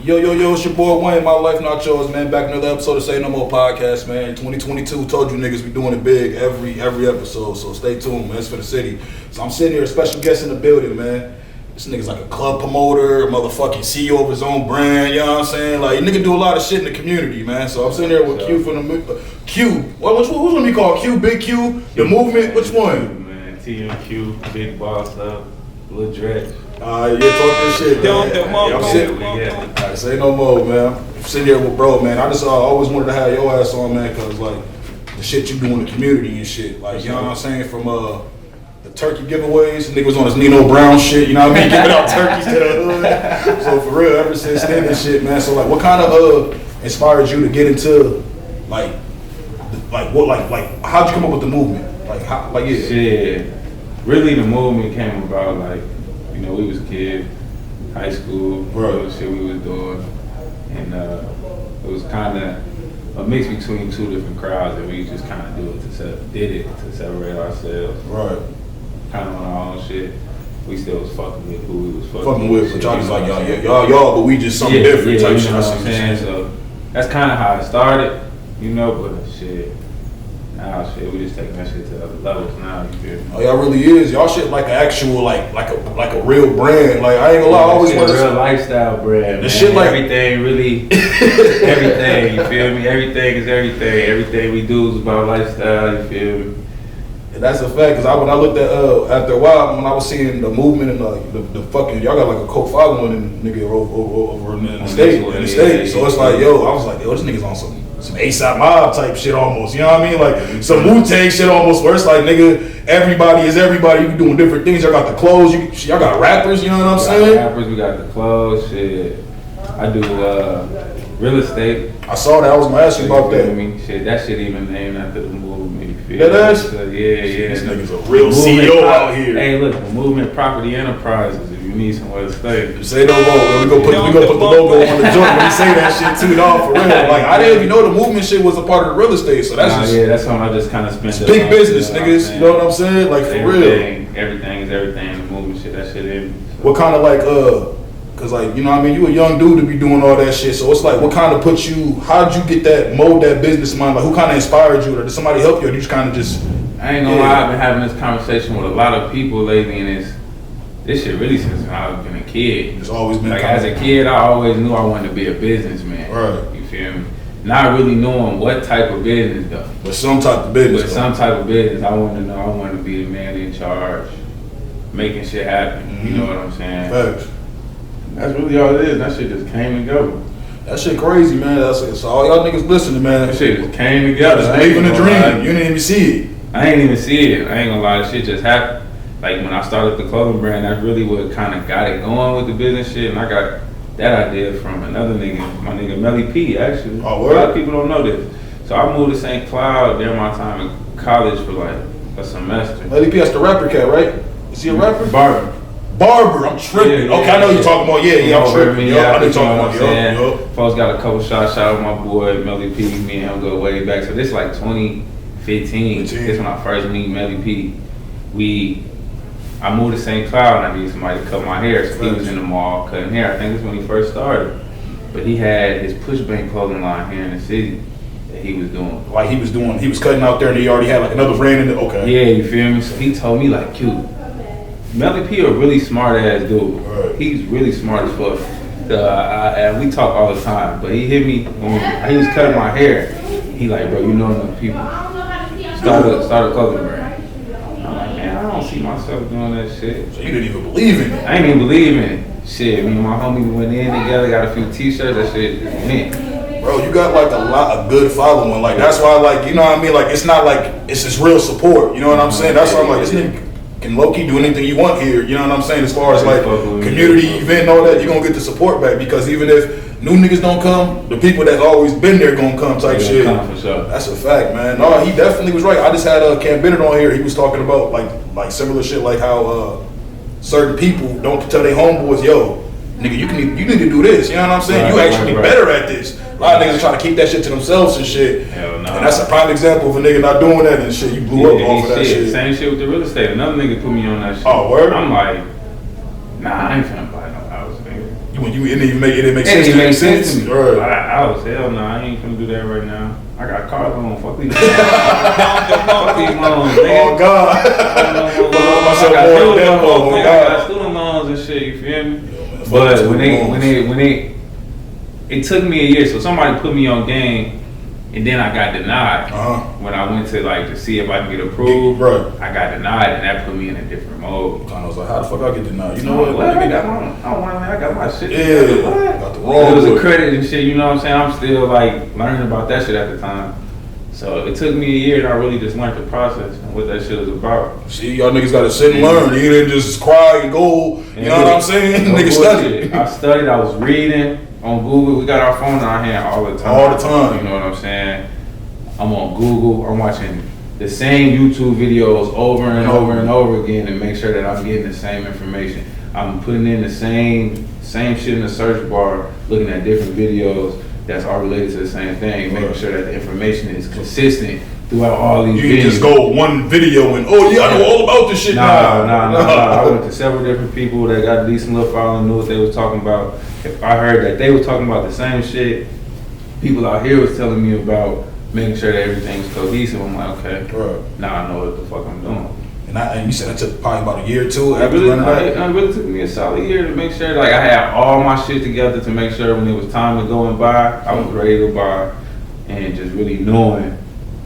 Yo, it's your boy Wayne, my life not yours, man. Back another episode of Say No More podcast, man. 2022, told you niggas we doing it big every episode, so stay tuned, man. It's for the city. So I'm sitting here, a special guest in the building, man. This nigga's like a club promoter, motherfucking CEO of his own brand, you know what I'm saying? Like, nigga do a lot of shit in the community, man. So I'm sitting here with Q from the, Q, who's gonna be called? Q, Big Q, the movement, which one? Man, TMQ, Big Boss Up, Lil Dretch. Talk this shit, man. I'm sitting, say no more, man. I'm sitting here with bro, man. I just always wanted to have your ass on, man, cause like the shit you do in the community and shit, like you know what I'm saying, from the turkey giveaways, nigga was on his Nino Brown shit, you know what I mean, giving out turkeys to the hood. So for real, ever since then and shit, man. So like, what kind of inspired you to get into like how'd you come up with the movement? Shit, really the movement came about like. You know, we was kids, high school, right. Shit we was doing, and it was kind of a mix between two different crowds, and we just kind of did it to separate ourselves. Right. Kind of on our own shit. We still was fucking with who we was fucking with, but y'all just like y'all, but we just something different type shit. You know what I'm saying? So that's kind of how it started, you know. But shit. Nah, shit, we just taking that shit to other levels now. You feel me? Oh, y'all really is. Y'all shit like an actual, like a real brand. Like I ain't gonna lie, I always want a real lifestyle brand. The shit like everything, really, everything. You feel me? Everything is everything. Everything we do is about lifestyle. You feel me? And that's a fact. Cause when I looked at after a while, when I was seeing the movement and the fucking y'all got like a cult following and nigga over in the state. So it's like I was like, this nigga's on some ASAP Mob type shit almost, you know what I mean? Like some Wu-Tang shit almost where it's like, nigga, everybody is everybody, you be doing different things, y'all got the clothes, y'all got rappers, you know what I'm saying? Rappers, we got the clothes, shit. I do real estate. I saw that, I was gonna ask you about that. Shit, that shit even named after the movement, you feel me? That is? Yeah. This nigga's a real CEO out here. Hey, look, the Movement Property Enterprises, if you need somewhere to stay. Say no more, we gonna put the logo on the joint when we say that shit too, dog, for real. Like, I didn't even know the movement shit was a part of the real estate, so that's just... Yeah, that's something I just kind of spent... Big business, niggas, you know what I'm saying? Like, for real. Everything is everything, the movement shit, that shit in. What kind of like, cause like, you know what I mean, you a young dude to be doing all that shit, so it's like, what kind of put you, how'd you get that, mold that business mind, like who kind of inspired you, or did somebody help you, or you just kind of just... I ain't gonna lie, I've been having this conversation with a lot of people lately, and this shit really since I've been a kid. It's always been like as a kid, I always knew I wanted to be a businessman. Right. You feel me? Not really knowing what type of business though. But some type of business. I wanted to know, I wanted to be the man in charge, making shit happen. Mm-hmm. You know what I'm saying? Facts. That's really all it is. That shit just came and go. That shit crazy, man. That's all y'all niggas listening, man. That shit just came together. Just believing the dream. You didn't even see it. I ain't even see it. I ain't gonna lie. That shit just happened. Like when I started the clothing brand, that's really what kind of got it going with the business shit. And I got that idea from another nigga, my nigga Melly P, actually. Oh, word? A lot of people don't know this. So I moved to St. Cloud during my time in college for like a semester. Melly P, that's the rapper cat, right? Is he a rapper? Barber, I'm tripping. Okay, I know you're talking about. Yeah, I'm tripping. Yeah, I know you're talking about. Folks got a couple shots. Shout out my boy Melly P. Me and him go way back. So this like 2015. This when I first meet Melly P. I moved to St. Cloud and I needed somebody to cut my hair. So he was in the mall cutting hair. I think this is when he first started. But he had his push bank clothing line here in the city that he was doing. Like he was cutting out there and he already had like another brand in it. Okay. Yeah, you feel me? So he told me like, Q, Melly P a really smart ass dude. Right. He's really smart as fuck. And we talk all the time. But he hit me when he was cutting my hair. He like, bro, you know enough people. Start a clothing brand. I'm like, man, I don't see myself doing that shit. So you didn't even believe in it? I ain't even believe in it. Shit, me and my homie went in together, got a few t-shirts, that shit went. Bro, you got like a good following. Like that's why, like, you know what I mean? Like it's not like it's just real support. You know what I'm saying? That's why I'm like, this nigga can low-key do anything you want here. You know what I'm saying? As far as like community event and all that, you're gonna get the support back because even if new niggas don't come, the people that's always been there gonna come type shit. Come for sure. That's a fact, man. No, he definitely was right. I just had Cam Bennett on here. He was talking about like similar shit, like how certain people don't tell their homeboys, yo, nigga, you need to do this. You know what I'm saying? You actually better at this. A lot of niggas try to keep that shit to themselves and shit. Hell no. And that's a prime example of a nigga not doing that and shit. You blew up off of that shit. Same shit with the real estate. Another nigga put me on that shit. Oh, word? I'm like, nah, I ain't finna buy no house, nigga. You and it didn't make sense. It didn't make sense to me. Right. I was hell no, I ain't gonna do that right now. I got cars on. Fuck these loans. Fuck these loans, nigga. Oh God. I got student loans and shit. You feel me? But when it took me a year, so somebody put me on game, and then I got denied. When I went to like to see if I can get approved, I got denied, and that put me in a different mode. I was like, how the fuck I get denied? You know what? I got my shit together. Got the wrong. It was a credit and shit. You know what I'm saying? I'm still like learning about that shit at the time. So it took me a year, and I really just learned the process and what that shit is about. See, y'all niggas gotta sit and learn. You didn't just cry and go. You know what I'm saying? Niggas studied. I studied. I was reading on Google. We got our phone in our hand all the time. All the time. You know what I'm saying? I'm on Google. I'm watching the same YouTube videos over and over and over again to make sure that I'm getting the same information. I'm putting in the same shit in the search bar, looking at different videos that's all related to the same thing, making sure that the information is consistent throughout all these videos. You can just go one video and, oh yeah, I know all about this shit now. Nah. I went to several different people that got a decent little following, knew what they was talking about. If I heard that they were talking about the same shit people out here was telling me about, making sure that everything's cohesive, I'm like, okay, now I know what the fuck I'm doing. And you said it took probably about a year or two It really took me a solid year to make sure, like, I had all my shit together to make sure when it was time to go and buy, I was ready to buy, and just really knowing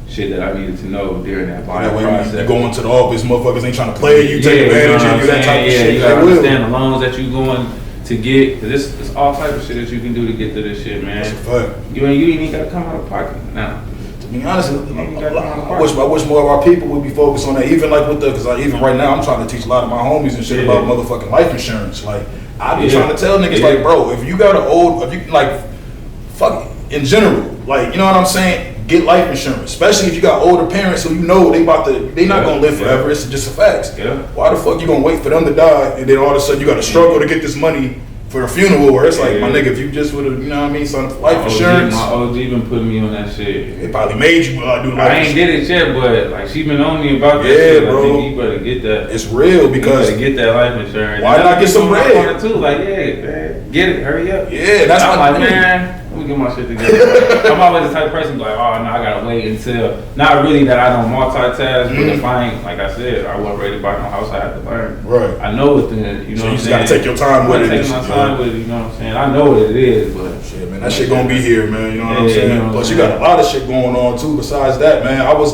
shit that I needed to know during that buying process. You go into the office, motherfuckers ain't trying to play you, take advantage of you, that type of shit. You gotta understand the loans that you going to get, because it's all type of shit that you can do to get to this shit, man. That's a fact. You ain't even gotta come out of pocket now. To be honest, I wish more of our people would be focused on that. Even like with because even right now I'm trying to teach a lot of my homies and shit about motherfucking life insurance. Like I be trying to tell niggas like, bro, if you got if you like, fuck it, in general, like, you know what I'm saying, get life insurance. Especially if you got older parents who you know they not gonna live forever. It's just a fact. Why the fuck you gonna wait for them to die and then all of a sudden you gotta struggle to get this money for a funeral, where it's like, my nigga, if you just would've, you know what I mean, some life insurance. My OG been putting me on that shit. They probably made you do life insurance. I ain't get it yet, but like she been on me about that shit. Bro. I think you better get that. It's real because you better get that life insurance. Why not get some bread? Too. Like, man, get it, hurry up. Yeah, that's I'm like, man, let me get my shit together. I'm always the type of person like, oh no, I gotta wait until, not really that I don't multitask, but if I ain't, like I said, I wasn't ready to buy no house, I had to learn. Right. I know it then, you know what I'm saying? You just gotta take your time with it. Take my time with it, you know what I'm saying? I know what it is, but shit, man, that shit gonna be here, man. You know what I'm saying? You know Plus, you got a lot of shit going on too. Besides that, man, I was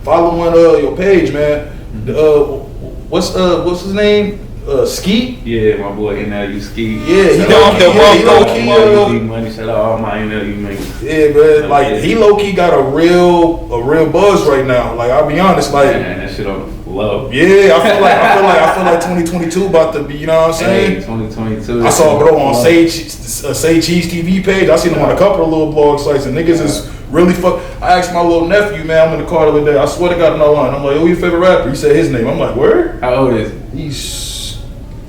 following your page, man. What's his name? Skeet? Yeah, my boy NLU Skeet. Yeah, he low-key money. Shout out all my NLU niggas. Yeah, man. Like he low-key got a real buzz right now. Like I'll be honest, like man, that shit on the flow. Yeah, I feel like 2022 about to be. You know what I'm saying? 2022. I saw bro on Say Cheese TV page. I seen him on a couple of little blog sites, and niggas is really fuck. I asked my little nephew, man. I'm in the car the other day. I swear to God, no line. I'm like, who your favorite rapper? He said his name. I'm like, where? How old is he? He's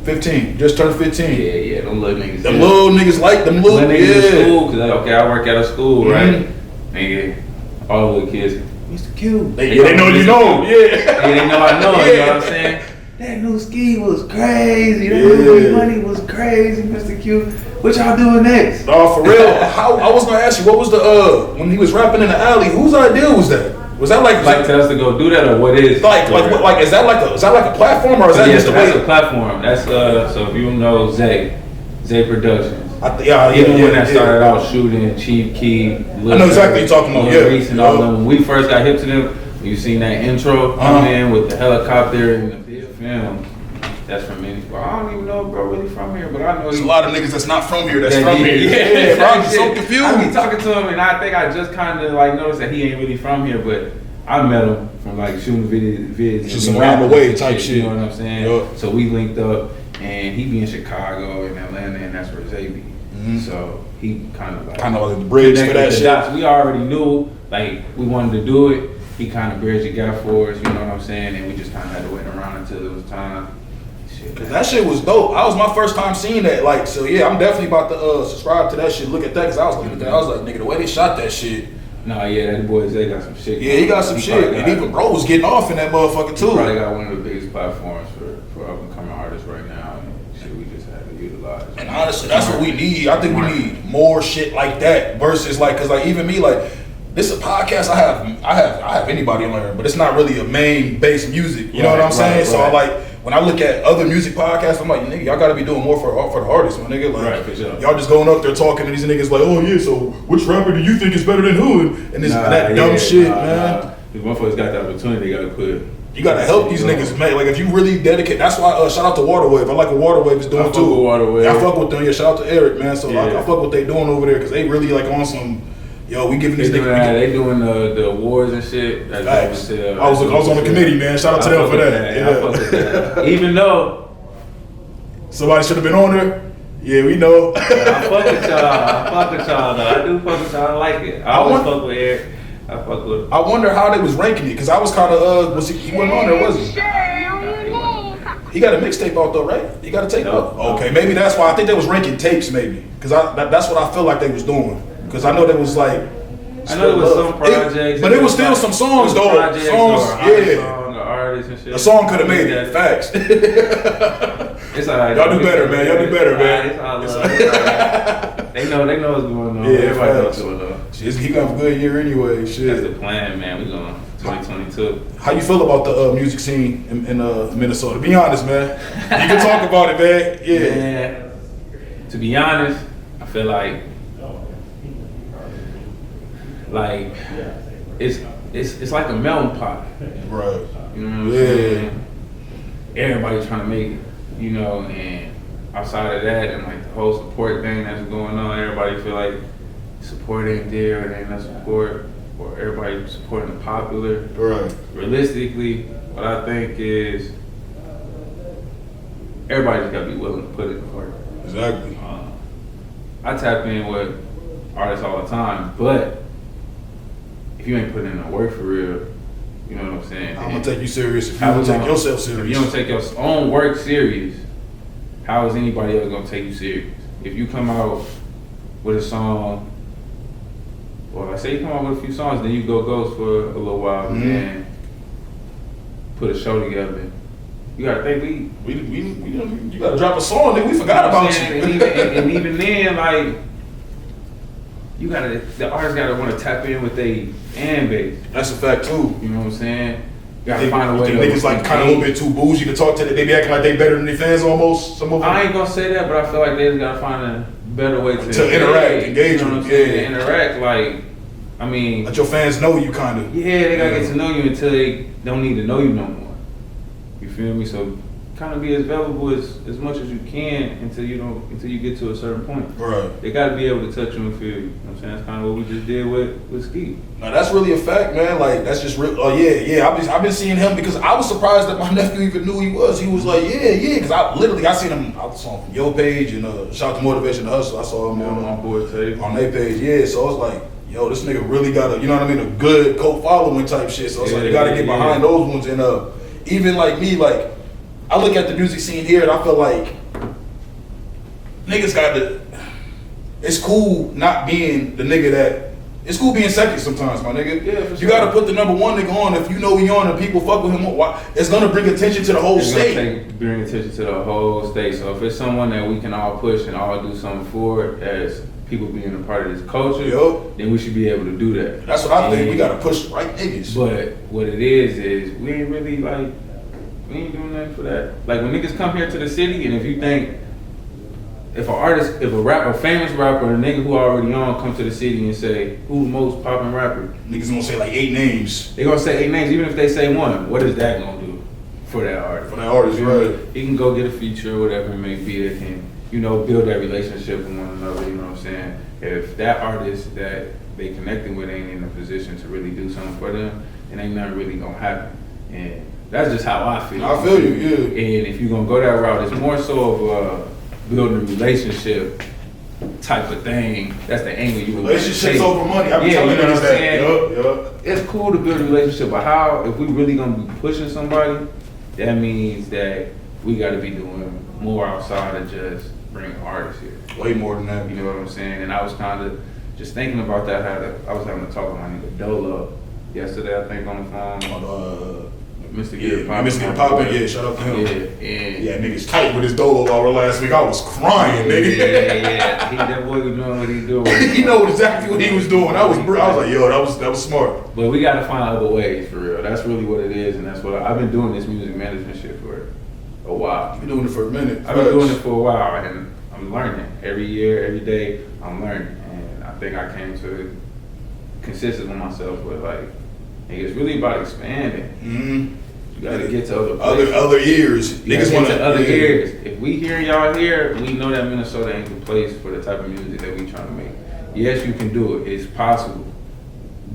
15, just turned 15. Yeah, them little niggas. Them little niggas like them little niggas in school, cause I work at a school, right? Nigga, all the little kids, Mr. Q. They know you know. Yeah, they know I know. You know what I'm saying? That new ski was crazy. That new money was crazy, Mr. Q. What y'all doing next? Oh, for real. I was gonna ask you, what was the when he was rapping in the alley? Whose idea was that? Was that like tell us to go do that, or what is is that like a platform, or is that just a way? That's a platform. That's so if you know Zay Productions. Even when that started out shooting Chief Key. I know exactly what you're talking about. Reese and all them. When we first got hip to them, you seen that intro come in with the helicopter and the big film. That's from me. Well, I don't even know if bro really from here, but I know there's a lot of niggas that's not from here that's from here. Yeah, bro, I'm so confused. I be talking to him, and I think I just kind of like noticed that he ain't really from here, but I met him from like shooting vids. Just around the way type shit. You know what I'm saying? Yep. So we linked up, and he be in Chicago and Atlanta, and that's where Zay be. So he kind of like the bridge for that shit. Dots. We already knew like we wanted to do it. He kind of bridged the gap for us. You know what I'm saying? And we just kind of had to wait around until it was time. Cause that shit was dope. That was my first time seeing that. Like, so yeah, I'm definitely about to subscribe to that shit. Look at that, cause I was looking at that. I was like, nigga, the way they shot that shit. Nah, yeah, that boy Zay got some shit. Yeah, he got some shit. And even bro was getting off in that motherfucker too. He probably got one of the biggest platforms for up and coming artists right now. And shit we just had to utilize. And honestly, that's what we need. I think we need more shit like that versus like, cause like even me, like this is a podcast. I have anybody on there, but it's not really a main base music. You know what I'm saying? So I like when I look at other music podcasts, I'm like, nigga, y'all gotta be doing more for the artists, my nigga. Like y'all just going up there talking to these niggas like, oh yeah, so which rapper do you think is better than who? And this that dumb shit, man. If motherfuckers got the opportunity, they gotta put. You gotta help these niggas, man. Like if you really dedicate, that's why shout out to Waterwave. I like what Waterwave is doing too. Waterwave. I fuck with them. Yeah, shout out to Eric, man. So I fuck what they doing over there because they really like on some. Yo, we giving these niggas. They doing the awards and shit. I was on the committee, man. Shout out to them for that. Yeah. I fuck with that. Even though somebody should have been on there. Yeah, we know. I fuck with y'all. Though. I do fuck with y'all. I like it. I always fuck with Eric. I fuck with him. I wonder how they was ranking it because I was kind of he wasn't on there, was he? He got a mixtape out though, right? He got a tape out. Okay, maybe that's why I think they was ranking tapes, maybe because that's what I feel like they was doing. Because I know there was like, I know there was some projects, but it was still some songs though. Songs, artists and shit. A song could have made it. Facts. It's alright. Y'all do better, man. Y'all do better, man. It's all love. They know what's going on. Yeah, everybody knows what's going on. He got a good year anyway. Shit. That's the plan, man. We going 2022. How you feel about the music scene in Minnesota? Be honest, man. You can talk about it, man. Yeah. Man, to be honest, I feel like it's like a melting pot. Right. You know what I'm saying? Everybody's trying to make it, you know, and outside of that and like the whole support thing that's going on, everybody feel like support ain't there, it ain't no support, or everybody supporting the popular. Right. Realistically, what I think is everybody just gotta be willing to put it in work. Exactly. I tap in with artists all the time, but if you ain't putting in the work for real, you know what I'm saying? I'm gonna take you serious if you don't take yourself serious. If you don't take your own work serious, how is anybody else gonna take you serious? If you come out with a song, well, I say you come out with a few songs, then you go ghost for a little while, and then put a show together. You gotta think you gotta drop a song, nigga. We forgot about you. And even then, like, the artist gotta want to tap in with their fan base. That's a fact too. You know what I'm saying? You gotta find a way. Niggas like kind of a little bit too bougie to talk to. They be acting like they better than their fans almost. Some of them. I ain't gonna say that, but I feel like they just gotta find a better way to interact, engage. You know what I'm saying? To interact, like, I mean, let your fans know you, kind of. Yeah, they gotta get to know you until they don't need to know you no more. You feel me? So kind of be as valuable as much as you can until you get to a certain point. Right. They got to be able to touch you and feel you. You know what I'm saying? That's kind of what we just did with Skeet. Now that's really a fact, man. Like that's just real. Oh yeah. I've been seeing him because I was surprised that my nephew even knew who he was. He was like, yeah, because I seen him. I saw him from your page and shout out to Motivation to Hustle. I saw him on board tape on their page. Yeah, so I was like, yo, this nigga really got a, you know what I mean, a good cult following type shit. So it's like you got to get behind those ones and even like me, like. I look at the music scene here and I feel like niggas got to. It's cool not being the nigga that. It's cool being second sometimes, my nigga. Yeah, for sure. You got to put the number one nigga on if you know he on and people fuck with him. It's gonna bring attention to the whole state. Bring attention to the whole state. So if it's someone that we can all push and all do something for as people being a part of this culture, then we should be able to do that. That's what I think. We got to push the right niggas. But what it is we ain't really like. We ain't doing nothing for that. Like when niggas come here to the city, and if you think, if a famous rapper, a nigga who already on, come to the city and say, who the most poppin' rapper? Niggas gonna say like 8 names. They gonna say 8 names, even if they say one. What is that gonna do for that artist? For that artist, right? He can go get a feature or whatever it may be that can, build that relationship with one another, you know what I'm saying? If that artist that they connecting with ain't in a position to really do something for them, then ain't nothing really gonna happen. And that's just how I feel. I feel you, yeah. And if you're gonna go that route, it's more so of building a relationship type of thing. That's the angle you would relationships over money. I be telling you that. Yup. It's cool to build a relationship, but how? If we really gonna be pushing somebody, that means that we got to be doing more outside of just bringing artists here. Way more than that. You know what I'm saying? And I was kind of just thinking about that. I was having a talk with my nigga Dolo yesterday, I think, on the phone. Mr. Get It Poppin'. Mr. Get It Poppin', yeah, shout out to him. Yeah, niggas tight with his dolo hour last week. I was crying, nigga. Yeah. That boy was doing what he doing. He know exactly what he was doing. I was like, yo, that was smart. But we gotta find other ways for real. That's really what it is, and that's what I've been doing this music management shit for a while. You've been doing it for a minute. I've been doing it for a while, and I'm learning every year, every day. I'm learning, and I think I came to consistent with myself. But like, it's really about expanding. Mm-hmm. You gotta get to other places. Other ears. Niggas want to other ears. If we hear y'all here, we know that Minnesota ain't the place for the type of music that we trying to make. Yes, you can do it. It's possible.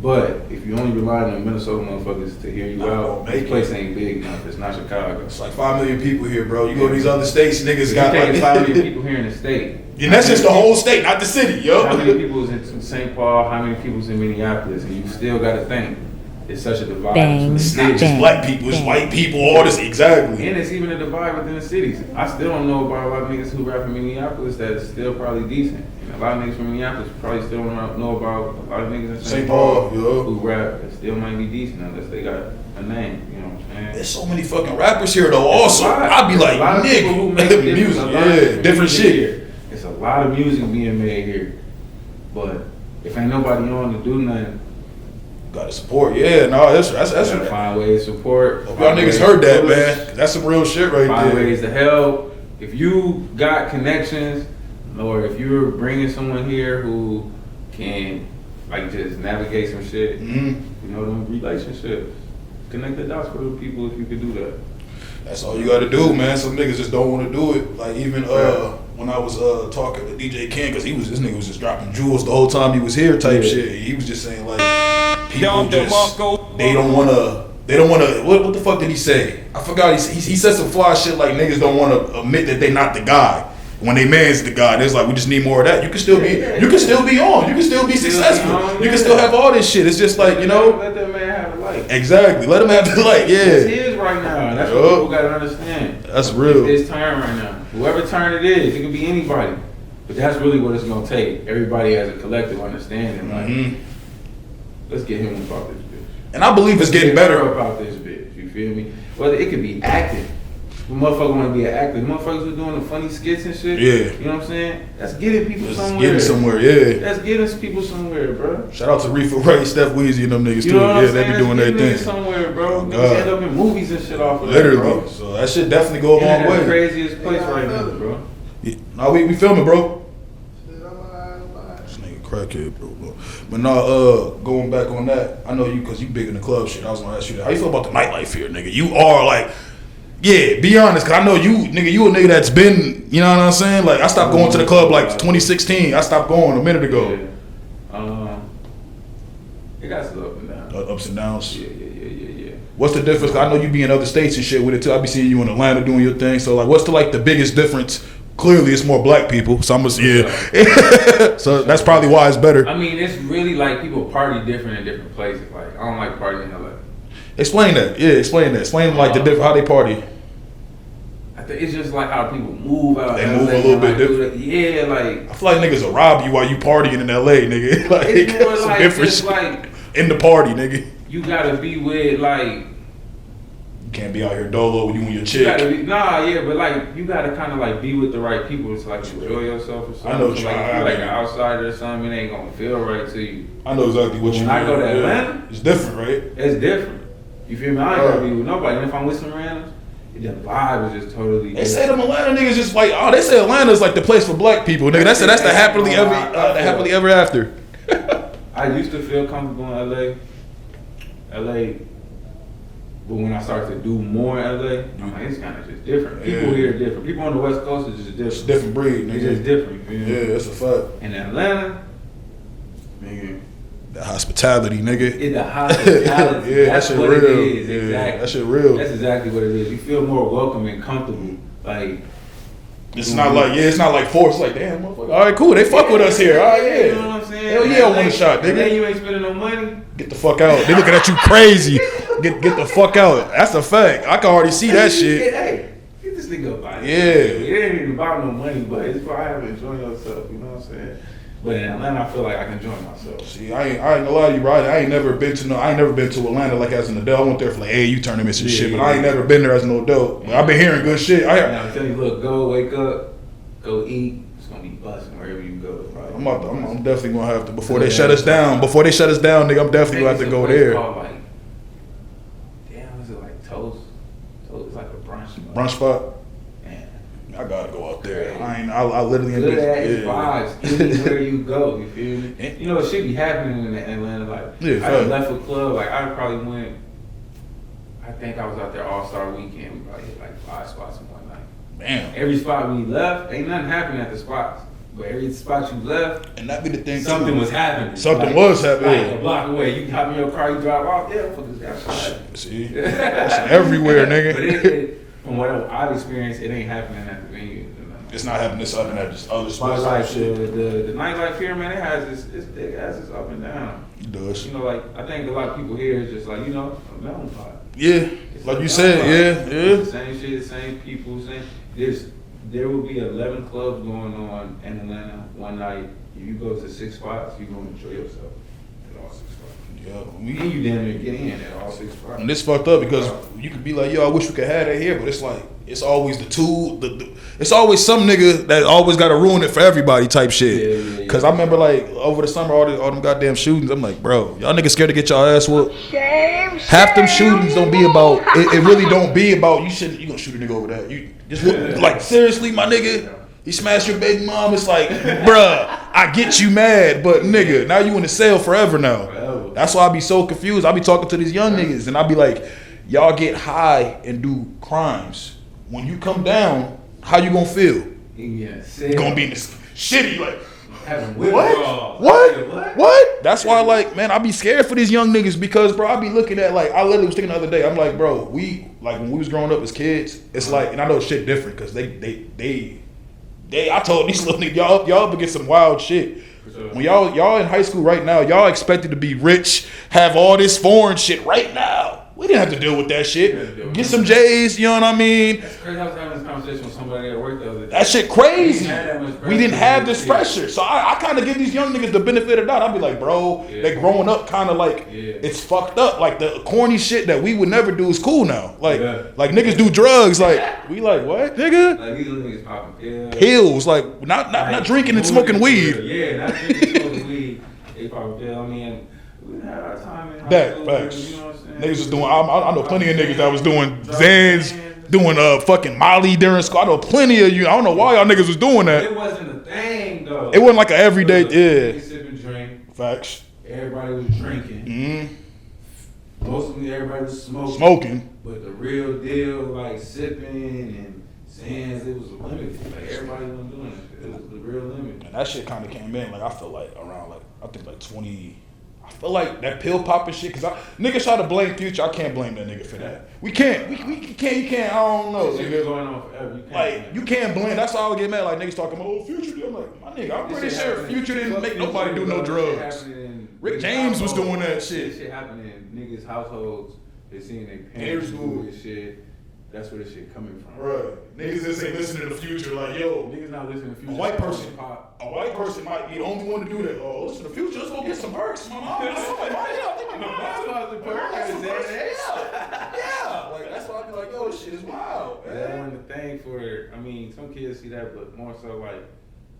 But if you only rely on Minnesota motherfuckers to hear you out, this place ain't big enough. It's not Chicago. It's like 5 million people here, bro. You go to these other states, niggas got like 5 million people here in the state. And that's just the whole state, not the city, yo. How many people is in St. Paul? How many people is in Minneapolis? And you still got to think. It's such a divide. It's not just black people, it's white people, all this, exactly. And it's even a divide within the cities. I still don't know about a lot of niggas who rap in Minneapolis that is still probably decent. And a lot of niggas from Minneapolis probably still don't know about a lot of niggas in St. Paul who rap that still might be decent unless they got a name, you know what I'm saying? There's so many fucking rappers here though, also. I'd be like, nigga, who make music, different shit. Here. It's a lot of music being made here. But if ain't nobody on to do nothing, gotta support, that's gotta find ways to support. Y'all niggas heard that, man. That's some real shit right there. Find ways to help. If you got connections, or if you're bringing someone here who can like just navigate some shit, you know, them relationships, connect the dots for the people if you could do that. That's all you gotta do, man. Some niggas just don't want to do it. Like even when I was talking to DJ Ken, cause this nigga was just dropping jewels the whole time he was here, type shit. He was just saying like, people just they don't wanna. What the fuck did he say? I forgot. He said some fly shit like niggas don't want to admit that they not the guy when they man's the guy. It's like we just need more of that. You can still be. You can still be on. You can still be successful. You can still have all this shit. It's just like, you know. Let that man have a life. Exactly. Let him have the life. Yeah. It's his right now. That's what people gotta understand. That's real. It's his turn right now. Whoever turn it is, it can be anybody. But that's really what it's gonna take. Everybody has a collective understanding. Like, let's get him about this bitch. And I believe it's getting better about this bitch. You feel me? Whether it could be acting. The motherfucker want to be an actor. The motherfuckers who doing the funny skits and shit. Yeah. You know what I'm saying? That's getting people somewhere. Getting somewhere, yeah. That's getting people somewhere, bro. Shout out to Reefa Ray, Steph Weezy, and them niggas you too. Know what Yeah, they be doing their thing. Somewhere, bro. Oh, Niggas end up in movies and shit off of literally. That, bro. So that shit definitely go a long way. The craziest place right now, bro. Yeah. No, we filming, bro. This nigga crackhead, bro. But no, going back on that, I know you because you big in the club shit. I was gonna ask you that. How you feel about the nightlife here, nigga? You are like, yeah, be honest, cause I know you a nigga that's been, you know what I'm saying? Like I stopped going to the club like 2016. I stopped going a minute ago. Yeah. It got some up and down. Ups and downs. Yeah. What's the difference? Cause I know you be in other states and shit with it too. I be seeing you in Atlanta doing your thing. So like, what's the biggest difference? Clearly, it's more black people. So I'm gonna so that's probably why it's better. I mean, it's really like people party different in different places. Like I don't like partying in LA. Explain that. Yeah, explain that. Explain like the different how they party. I think it's just like how people move out. They move a little bit different. Yeah, like I feel like niggas will rob you while you partying in LA, nigga. Like it's more some like different just shit like in the party, nigga. You gotta be with like. You can't be out here dolo with you and your chick. But like you gotta kind of like be with the right people to like enjoy yourself or something. I know what so, you like, mean. if you're like an outsider or something, it ain't gonna feel right to you. I know exactly what you mean. When I go to Atlanta, it's different, right? It's different. You feel me? I ain't gotta be with nobody. And if I'm with some randoms, the vibe is just totally different. They say them Atlanta niggas just like, they say Atlanta's like the place for black people, nigga. That's the happily ever after. I used to feel comfortable in LA, but when I started to do more in LA, I'm like, it's kind of just different. People here are different. People on the West Coast is just different. It's a different breed, nigga. It's just different. You feel me? Yeah, that's a fact. In Atlanta, nigga. The hospitality, nigga. The hospitality. Yeah, that shit what real. It is, yeah, exactly. That shit real. That's exactly what it is. You feel more welcome and comfortable. Like it's not like forced. Like damn, motherfucker. All right, cool. They fuck with us here. All right, yeah. You know what I'm saying? Hell yeah, I want a shot, nigga. Then you ain't spending no money. Get the fuck out. They looking at you crazy. Get the fuck out. That's a fact. I can already see that shit. Hey, get this nigga up out of here. It ain't even about no money, but it's for having enjoy yourself. You know what I'm saying? But in Atlanta, I feel like I can enjoy myself. See, I ain't gonna lie to you, right? I ain't never been to Atlanta like as an adult. I went there for like AAU tournaments and shit, but I ain't never been there as an adult. But I've been hearing good shit. I'm telling you, look, go wake up, go eat. It's gonna be busting wherever you go. Right? I'm definitely gonna have to before they shut us down. Before they shut us down, nigga, I'm definitely gonna have to go there. Called damn, is it like Toast? Toast is like a brunch spot. Brunch spot. Man, I gotta go out there. I literally good ass vibes anywhere you go. You feel me? You know, it should be happening in Atlanta. Like, I done left a club. Like, I probably went. I think I was out there All-Star Weekend. We probably hit like 5 spots in one night. Damn. Every spot we left, ain't nothing happening at the spots. But every spot you left, and that be the thing. Something was happening. Something was happening. Like a block away, you hop in your car, you drive off. Yeah, fuck this guy. See, it's everywhere, nigga. But from what I've experienced, it ain't happening at the venue. It's not happening this up and that just other spots. Like the nightlife here, man, it has its up and down. It does. You know, like I think a lot of people here is just like, you know, a melon pot. Yeah, like you said, yeah. Same shit, same people, same. There will be 11 clubs going on in Atlanta one night. If you go to 6 spots, you're gonna enjoy yourself at all 6 spots. Yeah, you damn near get in at all 6 spots. And this fucked up because you could be like, yo, I wish we could have that here, but it's like it's always it's always some nigga that always got to ruin it for everybody type shit. Because I remember like over the summer all them goddamn shootings. I'm like, bro, y'all niggas scared to get y'all ass whooped. Half them shootings don't be about. It really don't be about you gonna shoot a nigga over that. You just like seriously, my nigga. He smashed your baby mom. It's like, bruh, I get you mad, but nigga, now you in the cell forever now. That's why I be so confused. I be talking to these young niggas and I be like, y'all get high and do crimes. When you come down, how you gonna feel? Yeah, you gonna be in this shitty like, what? What? That's why, like, man, I be scared for these young niggas because, bro, I be looking at, like, I literally was thinking the other day, I'm like, bro, when we was growing up as kids, it's like, and I know shit different because I told these little niggas, y'all up against some wild shit. When y'all in high school right now, y'all expected to be rich, have all this foreign shit right now. We didn't have to deal with that shit. Get some J's, you know what I mean? That's crazy. I was having this conversation with somebody at work the other day. That shit crazy. We didn't have this pressure. So I kind of give these young niggas the benefit of the doubt. I'll be like, bro, they growing up kind of like, it's fucked up. Like the corny shit that we would never do is cool now. Like niggas do drugs. Like, we like, what, nigga? Like these little niggas popping pills. Pills. Like, not drinking and smoking weed. Yeah, not drinking and smoking weed. They popping pills. I mean, we had our time in high school. Facts. You know what I'm saying? Niggas was doing, I know plenty of niggas that was doing Zans, doing fucking Molly during school. I know plenty of you. I don't know why y'all niggas was doing that. It wasn't a thing though. It wasn't like an everyday, They sip and drink. Facts. Everybody was drinking. Mm-hmm. Mostly everybody was smoking. But the real deal, like sipping and Zans, it was limited. Like everybody was doing it. It was the real limit. And that shit kind of came in, like I feel like around like, I think like 20. I feel like that pill popping shit, cause niggas try to blame Future. I can't blame that nigga for that. We can't. You can't. I don't know. This shit going on forever. You can't blame. That's why I would get mad. Like niggas talking about Future. I'm like, my nigga, I'm pretty sure Future didn't make nobody do no drugs. Rick James was doing that shit. This shit happening in niggas' households. They seeing their parents do this shit. That's where this shit coming from. Right. Niggas just ain't listening to the Future. Like, yo, niggas not listening to Future. A white person might be the only one to do that. Oh, listen to Future. Let's go get some perks. My mom. That's why like that's why I be like, yo, this shit is wild. That wasn't the thing for. I mean, some kids see that, but more so like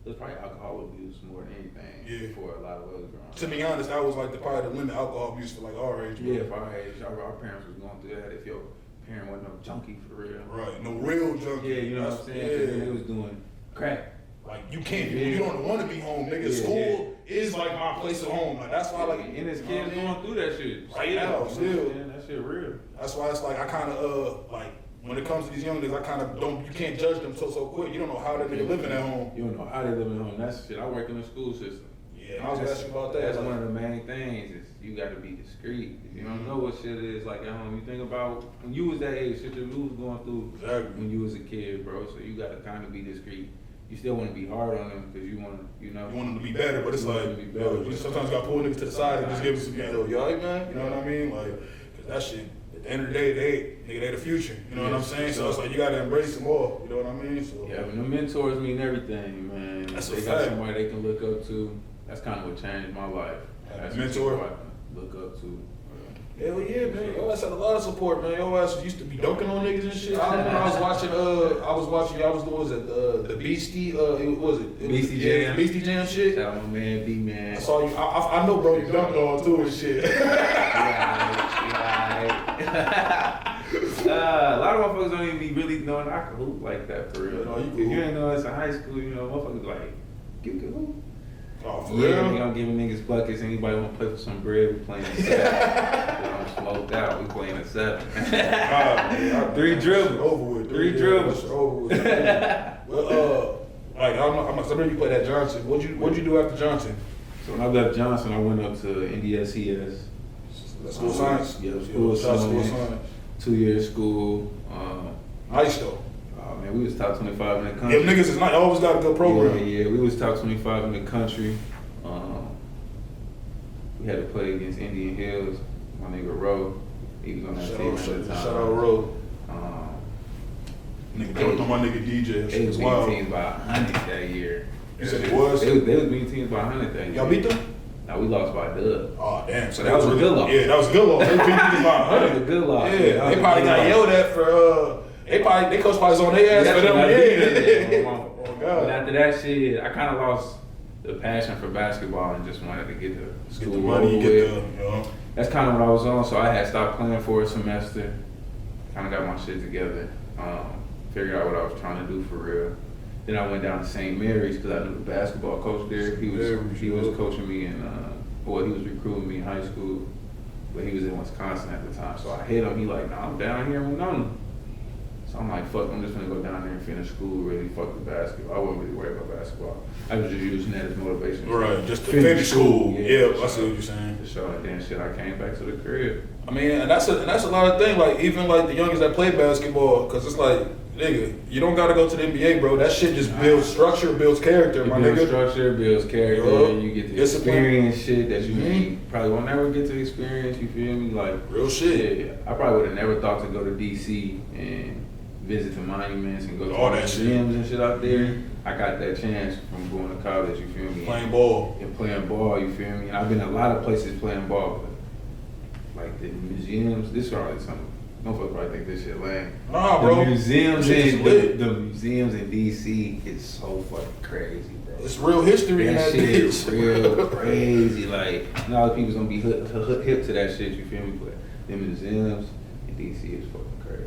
there's probably alcohol abuse more than anything. Yeah. For a lot of other girls. To be honest, that was like probably the limit alcohol abuse for like our age. Yeah, for our age, our parents was going through that. If your parent wasn't no junkie for real. Right, no real junkie. Yeah, you know what I'm saying? Yeah. They was doing crack. Like you can't, you don't want to be home, nigga. School is like my place of home. Like that's why, like, and his kids going through that shit right now, still. Man, that shit real. That's why it's like I kind of like when it comes to these young niggas, I kind of don't. You can't judge them so quick. You don't know how that nigga living at home. You don't know how they living at home. That's shit. I work in the school system. Yeah, I was asking about that. That's one of the main things is you got to be discreet. If you don't know what shit is like at home, you think about when you was that age, shit that you was going through when you was a kid, bro. So you got to kind of be discreet. You still want to be hard on them because you want to, you know. You want them to be better, but it's like, yo, you sometimes got to pull niggas to the side and just give them some, yo, you alright, man? You know what I mean? Like, cause that the end of the day, they the future. You know what I'm saying? So it's like you gotta embrace them all. You know what I mean? So yeah, but the mentors mean everything, man. That's they a got fact. somebody they can look up to. That's kind of what changed my life. That's mentor? what I can look up to. hell yeah, man. Yo ass had a lot of support, man. Yo ass used to be dunking on niggas and shit. I remember I was watching the Beastie, what was it? Beastie Jam. Beastie Jam shit. Shout out my man, B-Man. I saw you, I know bro, you dunked on too and shit. A lot of motherfuckers don't even be really knowing I can hoop like that for real. No, you can if you hoop. ain't know us in high school, you know, motherfuckers like, you can hoop. Oh, for Yeah, real? we don't give niggas buckets. Anybody want to play for some bread? We playing a 7. I'm smoked out. We playing a 7. Three dribbles. Over with. Three dribbles. Over with. Well, like I know you played at Johnson. What'd you do after Johnson? So when I left Johnson, I went up to NDSCS. School science. Yeah, school of science. 2 years school. Nice though. Man, we was top 25 in the country. If niggas is not, always got a good program. Yeah, we was top 25 in the country. We had to play against Indian Hills. My nigga Ro, he was on that team at the time. Shout out Ro. Nigga jumped on my nigga DJ. They was beating teams by 100 that year. You said it was? They was beating teams by 100 that year. Y'all beat them? No, we lost by a dub. Oh damn! So that was a good loss. Yeah, that was a good loss. They beat niggas by 100. That was a good loss. Yeah, Yeah, they probably got yelled at for. They coach probably was on their ass for them. Yeah. Oh God. But after that shit, I kind of lost the passion for basketball and just wanted to get the Get the money, get the, you know. That's kind of what I was on, so I had stopped playing for a semester. Kind of got my shit together. Figured out what I was trying to do for real. Then I went down to St. Mary's because I knew the basketball coach there. He was coaching me in, he was recruiting me in high school, but he was in Wisconsin at the time. So I hit him. He like, nah, I'm down here in Winona. So I'm like, fuck, I'm just gonna go down there and finish school, really fuck with basketball. I wasn't really worried about basketball. I was just using that as motivation. Right, just to finish school. Yeah, I see what you're saying. To show that damn shit, I came back to the crib. I mean, and that's a lot of things. Like even like the youngest that play basketball, because it's like, nigga, you don't gotta go to the NBA, bro. That shit just builds structure, builds character, my builds nigga. Structure, builds character. Yup. You get to Discipline. experience shit that you probably won't never get to experience. You feel me? Like Real shit. Yeah, I probably would have never thought to go to DC and visit the monuments and go to All the that shit. museums and shit out there. I got that chance from going to college. You feel me? Playing ball. And playing ball. You feel me? And I've been a lot of places playing ball, but like the museums. This is already something. Motherfuckers probably think this shit lame. Nah, bro. The museums Shit is in lit. the museums in DC is so fucking crazy, bro. It's real history in That that shit is bitch. real crazy. Like, not all people's gonna be hip to that shit. You feel me? But the museums in DC is fucking crazy.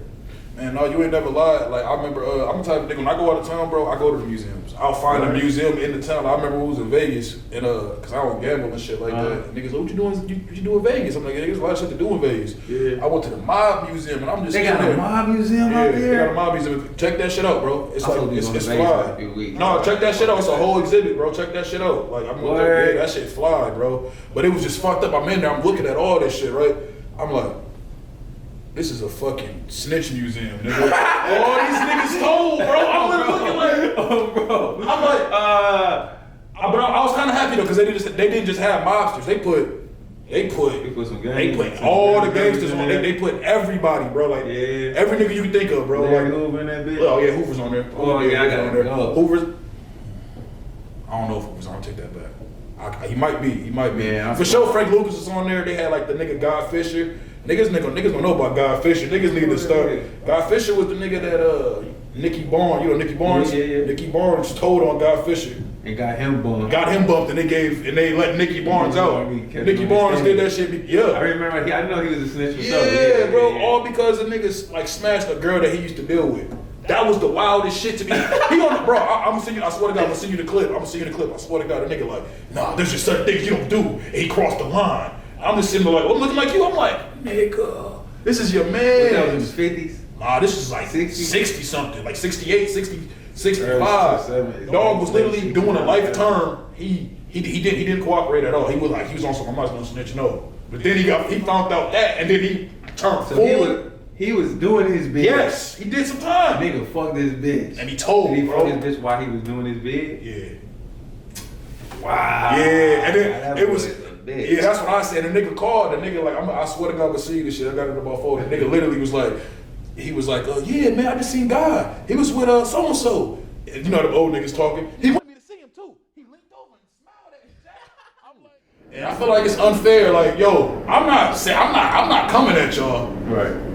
Man, no, you ain't never lied. Like I remember, I'm the type of nigga when I go out of town, bro, I go to the museums. I'll find a museum in the town. I remember we was in Vegas, and cause I don't gamble and shit like that. And niggas, what you doing? What you do in Vegas? I'm like, yeah, there's a lot of shit to do in Vegas. Yeah. I went to the Mob Museum, and I'm just They got in a there. mob museum Yeah, out they there. got a Mob Museum. Check that shit out, bro. It's I like supposed to be it's going to fly. Vegas in a few weeks. No, check that shit out. It's a whole exhibit, bro. Check that shit out. Like I'm gonna Word. yeah, that shit fly, bro. But it was just fucked up. I'm in there. I'm looking at all this shit, right? I'm like, this is a fucking snitch museum, nigga. All these niggas told, bro. I'm looking like, Oh, bro. I'm like, but I was kind of happy though, because they didn't just have mobsters. They put some they games. put all the gangsters on. They put everybody, bro. Like Yeah. every nigga you can think of, bro. Larry Like, Hoover in that bitch. oh yeah, Hoover's on there. Oh, yeah, I Hoover's gotta on there. go. Hoover's. I don't know if Hoover's on. Take that back. He might be. He might be. Man, For sure, Frank Lucas is on there. They had like the nigga God Fisher. Niggas don't know about God Fisher. Niggas need to start. God Fisher was the nigga that Nicky Barnes. You know Nicky Barnes. Yeah. Nicky Barnes told on God Fisher. And got him bumped. Got him bumped, and they let Nicky Barnes out. Nicky Barnes did that shit. Yeah. I remember. I know he was a snitch for sure. Yeah, bro. All because the niggas like smashed a girl that he used to deal with. That was the wildest shit to me. He on the bro. I'm gonna send you. I swear to God, I'm gonna send you the clip. I swear to God, a nigga like, nah, there's just certain things you don't do. And he crossed the line. I'm just sitting there like, I'm looking like you. I'm like, nigga, this is your What that was in man. his 50s? Nah, this is like 60? 60 something, like 68, 60, 65. 67. Dog was literally doing a life term. He didn't cooperate at all. He was on some, I'm not gonna snitch, no. But then he found out that, and then he turned So full. he was doing his bid. Yes, he did some time. Nigga fucked this bitch. And he told, Did he bro. fuck his bitch while he was doing his bid? Yeah. Wow. Yeah, and then That it was boy is a bitch. Yeah, that's what I said. The nigga called. The nigga like, I swear to God, but see this shit. I got it in my phone. The nigga literally was like, he was like, yeah, man, I just seen God. He was with so and so. You know the old niggas talking. He wanted me to see him too. He leaned over and smiled at me. I'm like, and I feel like it's unfair. Like, yo, I'm not coming at y'all. Right.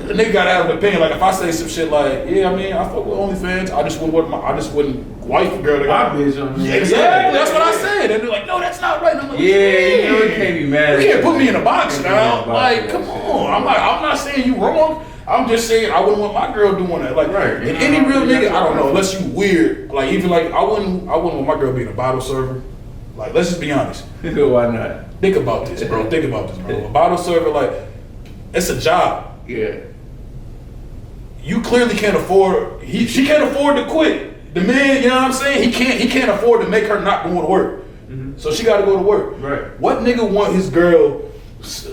The nigga gotta have an opinion. Like if I say some shit like, yeah, I mean, I fuck with OnlyFans. I just wouldn't wife a girl. My bitch on yeah, exactly. That's what I said. And they're like, no, that's not right. And I'm like, yeah, you know, you can't be mad. You can't put me in a box now. Like, come on. I'm not saying you wrong. I'm just saying I wouldn't want my girl doing that. Like, right. And any real nigga, I don't know, unless you weird. Like even like I wouldn't want my girl being a bottle server. Like, let's just be honest. Why not? Think about this, bro. A bottle server, like, it's a job. Yeah. You clearly can't afford. She can't afford to quit. The man, you know what I'm saying? He can't afford to make her not go to work. Mm-hmm. So she got to go to work. Right. What nigga want his girl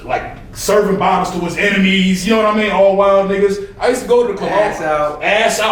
like serving bottles to his enemies? You know what I mean? All wild niggas. I used to go to the club. Ass out.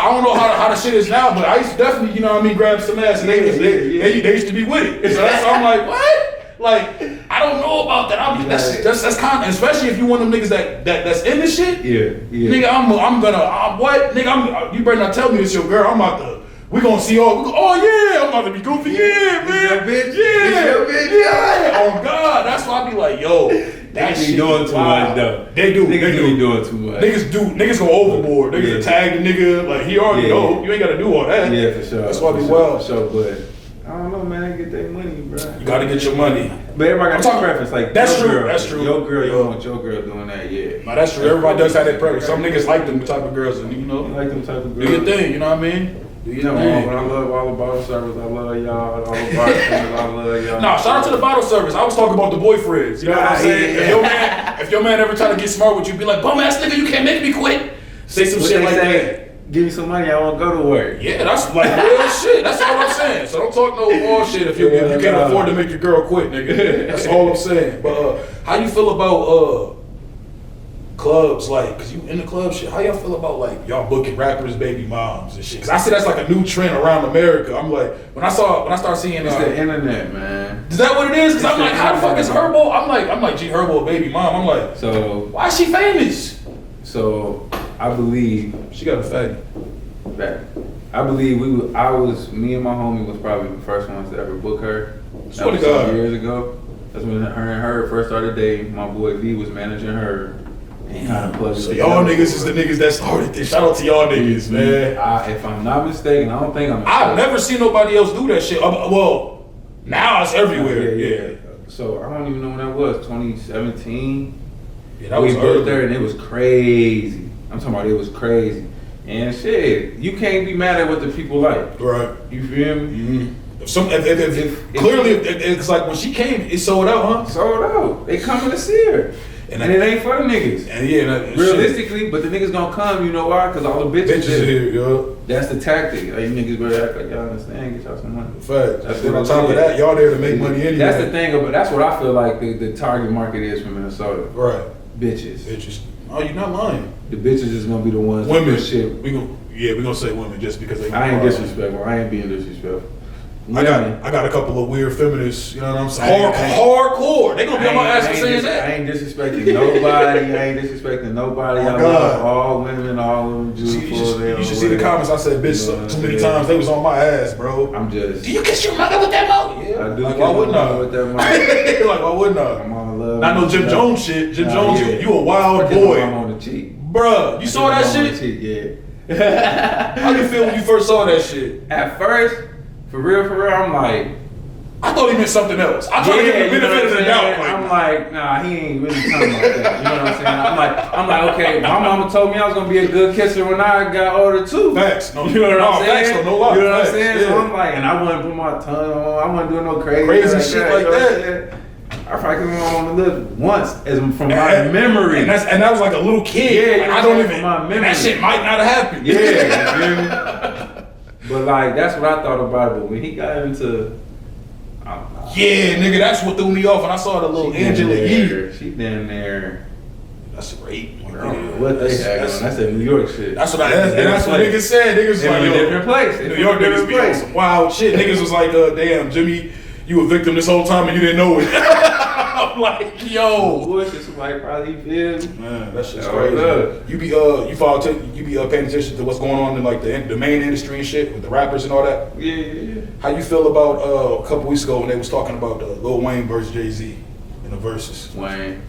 I don't know how the shit is now, but I used to definitely, you know what I mean, grab some ass. And they used to be with it. So I'm like, what? Like, I don't know about that. That's kind of, especially if you one of them niggas that's in this shit. Yeah. Nigga, I'm gonna what? Nigga, you better not tell me it's your girl. I'm about to. We gonna see all. Oh yeah, I'm about to be goofy. Yeah, man. Your bitch. Yeah. Oh God, that's why I be like, yo, that shit be doing too much though. They do. Niggas be doing too much. Niggas go overboard. Niggas tag the nigga like he already know. You ain't gotta do all that. Yeah, for sure. That's why I be wild. For sure, but. I don't know, man. Get that money, bro. You gotta get your money. But everybody got a preference. Like that's true. Girl, that's true. Your girl, you want your girl doing that, yeah. No, that's true. Everybody does have that preference. Some niggas like them type of girls, and you know, like them type of girls. Do your thing. You know what I mean? Do your thing. But I love all the bottle service. I love y'all. All the bartenders. I love y'all. No, shout out to the bottle service. I was talking about the boyfriends. You know what I'm saying? Yeah. If your man ever try to get smart with you, be like, bum ass nigga, you can't make me quit. Say some shit like that. Give me some money, I won't go to work. Yeah, that's like real shit. That's all I'm saying. So don't talk no bullshit if you can't afford to make your girl quit, nigga. That's all I'm saying. But how you feel about clubs, like, cause you in the club shit, how y'all feel about like y'all booking rappers, baby moms and shit? Cause I see that's like a new trend around America. I'm like, when I start seeing it's the internet, man. Is that what it is? Cause I'm like, how the fuck is Herbo? I'm like G Herbo, baby mom. I'm like, so why is she famous? So I believe she got a faggot. I believe me and my homie was probably the first ones to ever book her. Swear to God. Some years ago. That's when her and her first started dating. My boy V was managing her. And kind of plugged. So y'all niggas is the niggas that started this. Shout out to y'all niggas, man. If I'm not mistaken, I don't think I'm. I've never seen nobody else do that shit. Well, now it's everywhere. Yeah. So I don't even know when that was. 2017. Yeah, that was booked her and it was crazy. I'm talking about it was crazy. And shit, you can't be mad at what the people like. Right. You feel me? Mm-hmm. Clearly, it's like when she came, it sold out, huh? Sold out. They coming to see her. And it ain't for the niggas. And realistically, shit. But the niggas gonna come, you know why? Because all the bitches here, yo. That's the tactic. Like, you niggas better act like y'all understand, get y'all some money. Fact. That's on top of that, y'all there to make money anyway. That's the thing, but that's what I feel like the target market is for Minnesota. Right. Bitches. Oh, you're not lying. The bitches is gonna be the ones. Women. Shit. We gonna say women just because they. I ain't disrespectful. I ain't being disrespectful. I got a couple of weird feminists. You know what I'm saying? Hardcore. They gonna be on my ass for saying that. I ain't disrespecting nobody. I love all women beautiful. You should see the comments. I said bitch too many times. They was on my ass, bro. I'm just. Do you kiss your mother with that mouth? Yeah. I do. Like, why wouldn't I? With that mouth. Like, why wouldn't I? I'm on love. Not no Jim Jones shit. Jim Jones, you a wild boy. I'm on the cheek. Bruh, you saw that shit? Yeah. How you feel when you first saw that shit? At first, for real, I'm like, I thought he meant something else. I tried to give him the benefit of the doubt. I'm like, nah, he ain't really talking about that. You know what I'm saying? I'm like, okay, my mama told me I was gonna be a good kisser when I got older too. Facts. No, you know what I'm saying? Facts, no lie. You know what I'm saying? Yeah. So I'm like, and I wouldn't put my tongue on. I wasn't doing no crazy shit like that. I probably came on the list once, as from my memory. And that was like a little kid. Yeah, like, I don't even. My memory. That shit might not have happened. Yeah, you feel me? But like, that's what I thought about it. But when he got into, yeah, nigga, that's what threw me off. And I saw the little Angela Yee. She down there. That's rape. What they had on? That's that New York shit. That's what that's what niggas said. Niggas was like, yo, different place. New York niggas be on some wild shit. Niggas was like, damn, Jimmy, you a victim this whole time and you didn't know it. I'm like, yo. Bush and somebody probably feels. Man, that shit's crazy. You be you be paying attention to what's going on in like the main industry and shit with the rappers and all that. Yeah. How you feel about a couple weeks ago when they was talking about Lil Wayne versus Jay-Z in the verses? Wayne.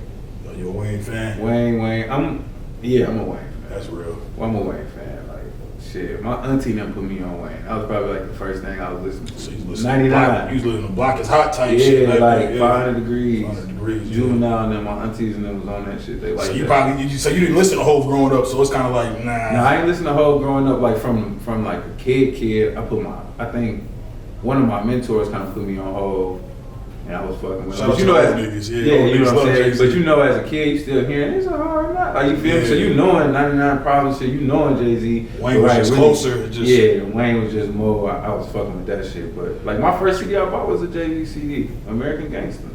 You a Wayne fan? Wayne. I'm a Wayne fan. That's real. Well, I'm a Wayne fan. Like, shit, my auntie done put me on Wayne. That was probably like the first thing I was listening to. So you listening 99. You was listening to Block is Hot type yeah, shit. like 500 degrees. 500 degrees. Juvenile and then my aunties and them was on that shit. They like so you that. probably you didn't listen to Hov growing up, so it's kind of like nah. No, I ain't listen to Hov growing up. Like from like a kid. I think one of my mentors kind of put me on Hov. And I was fucking with him. You know, niggas, yeah, you know what I'm saying? But you know, as a kid, you still hearing, it's a hard knock. Like, you feel me? So you knowing 99 Problems, shit, you knowing Jay-Z. Wayne was just closer. Yeah, Wayne was just more, I was fucking with that shit. But, like, my first CD I bought was a Jay-Z CD, American Gangster.